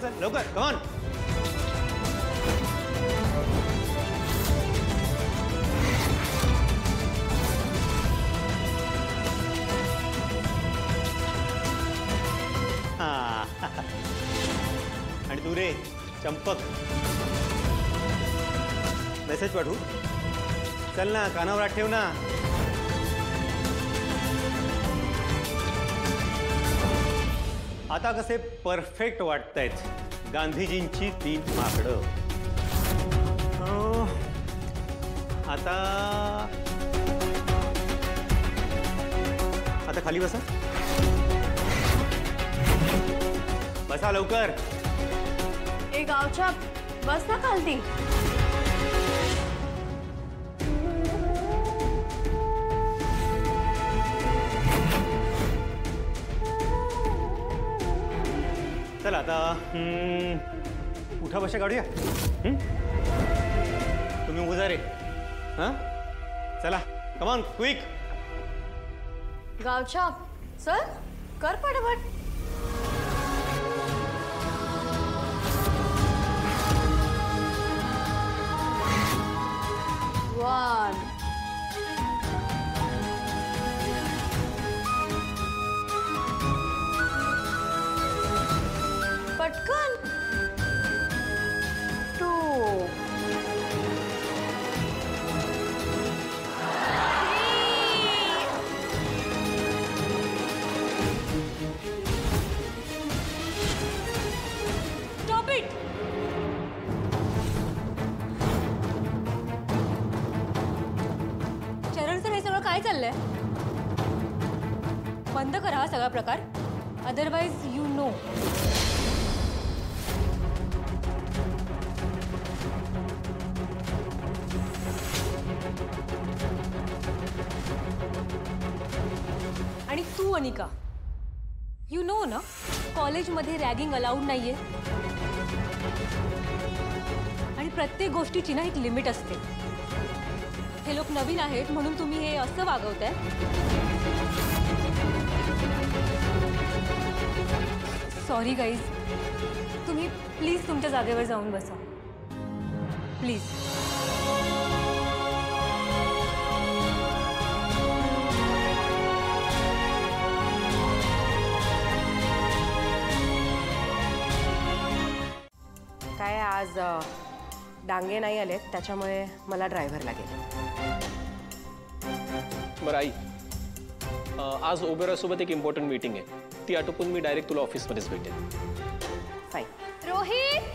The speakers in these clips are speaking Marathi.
चल लवकर कम ऑन. आणि तू रे चंपक मेसेज पाठवू. चल ना, कानावर हात ठेव ना. आता कसे परफेक्ट वाटतायत गांधीजींची 3 माकडं. आता आता खाली बसा. बसा लवकर. ए गावच्या बस ना खालती. चला आता उठा बशा काढूया. तुम्ही उभा रे. हां चला कम ऑन क्विक. गावच्या चल कर पटापट. वन पटकन. 2 स्टॉप इट. चरण सर, हे सगळं काय चाललंय? बंद करा हा सगळा प्रकार. Otherwise you know. आणि तू अनिका, यू नो ना कॉलेजमध्ये रॅगिंग अलाउड नाहीये. आणि प्रत्येक गोष्टीची ना एक लिमिट असते. हे लोक नवीन आहेत म्हणून तुम्ही हे असं वागवताय. Sorry guys. तुम्ही प्लीज तुमच्या जागेवर जाऊन बसा प्लीज. काय आज डांगे नाही आलेत, त्याच्यामुळे मला ड्रायव्हर लागेल. बरं आई, आज ओबेरॉयसोबत एक इम्पॉर्टंट मीटिंग आहे. ती आटोपून मी डायरेक्ट तुला ऑफिसमध्येच भेटेन. फाईन. रोहित.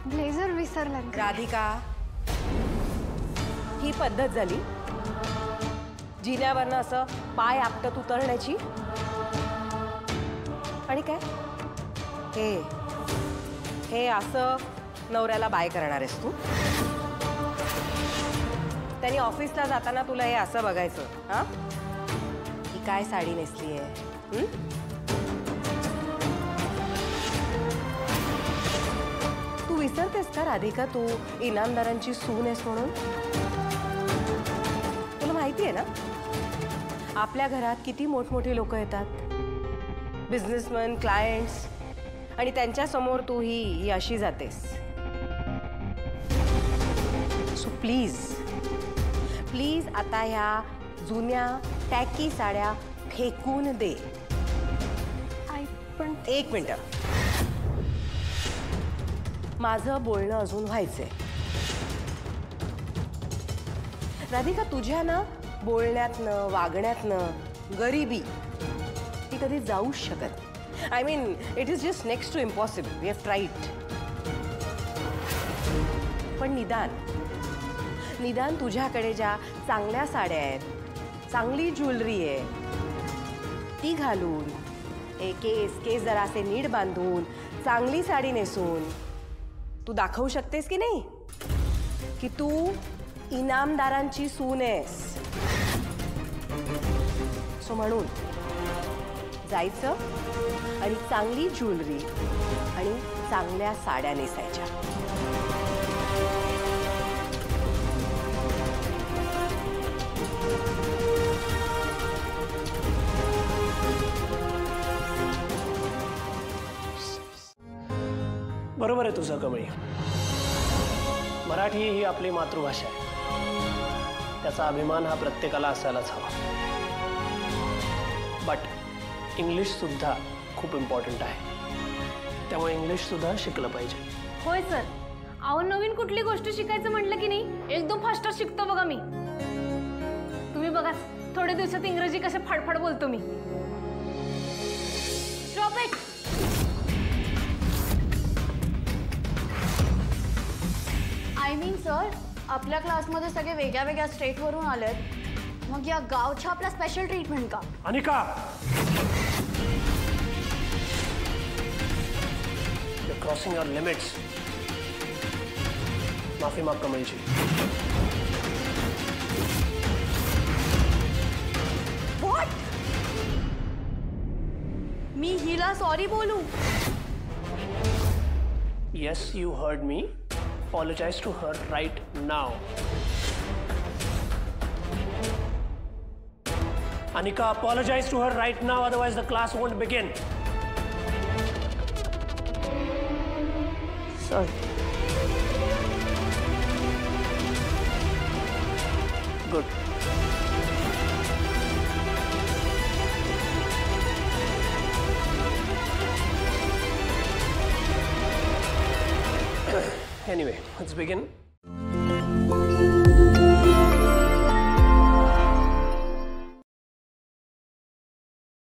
ब्लेझर विसरला. राधिका, ही पद्धत झाली जिन्यावरनं असं पाय आपटत उतरण्याची? आणि काय हे हे असं नवऱ्याला बाय करणार आहेस तू? त्यांनी ऑफिसला जाताना तुला हे असं बघायचं? हां, ही काय साडी नेसली आहे? तू विसरतेस का राधिका, तू इनामदारांची सून आहेस म्हणून? तुला माहिती आहे ना आपल्या घरात किती मोठमोठी लोक येतात, बिझनेसमॅन, क्लायंट्स, आणि त्यांच्या समोर तू ही अशी जातेस. सो प्लीज प्लीज आता ह्या जुन्या टॅकी साड्या फेकून दे. पण एक मिनिट, माझं बोलणं अजून व्हायचंय. राधिका, तुझ्या ना बोलण्यातनं वागण्यातनं गरिबी ती कधी जाऊच शकत. I mean it is just next to impossible. We have tried. पण निदान तुझ्याकडे ज्या चांगल्या साड्या आहेत, चांगली ज्वेलरी आहे, ती घालून केस जरासे नीट बांधून चांगली साडी नेसून तू दाखवू शकतेस की नाही की तू इनामदारांची सून आहेस. सो म्हणून जायचं आणि चांगली ज्वेलरी आणि चांगल्या साड्या नेसायच्या. बरोबर आहे तुझं कमळी. मराठी ही आपली मातृभाषा आहे. त्याचा अभिमान हा प्रत्येकाला असायलाच हवा. बट इंग्लिश सुद्धा खूप इम्पॉर्टंट आहे. त्यामुळे इंग्लिश सुद्धा शिकलं पाहिजे. होय सर. अहो नवीन कुठली गोष्ट शिकायचं म्हटलं की नाही एकदम फास्टर शिकतो बघा मी. तुम्ही बघा थोड्या दिवसात इंग्रजी कसे फाडफाड बोलतो मी. Stop it. I mean sir, आपल्या क्लासमध्ये सगळे वेगळ्या वेगळ्या स्टेटवरून आलेत. मग या गावच्या आपला स्पेशल ट्रीटमेंट का? Anika, you're crossing your limits. माफी माग कमळची. व्हॉट? मी हिला सॉरी बोलू? Yes, you heard me. Apologize to her right now. Anika, apologize to her right now, otherwise the class won't begin. Sorry. Good. Anyway, let's begin.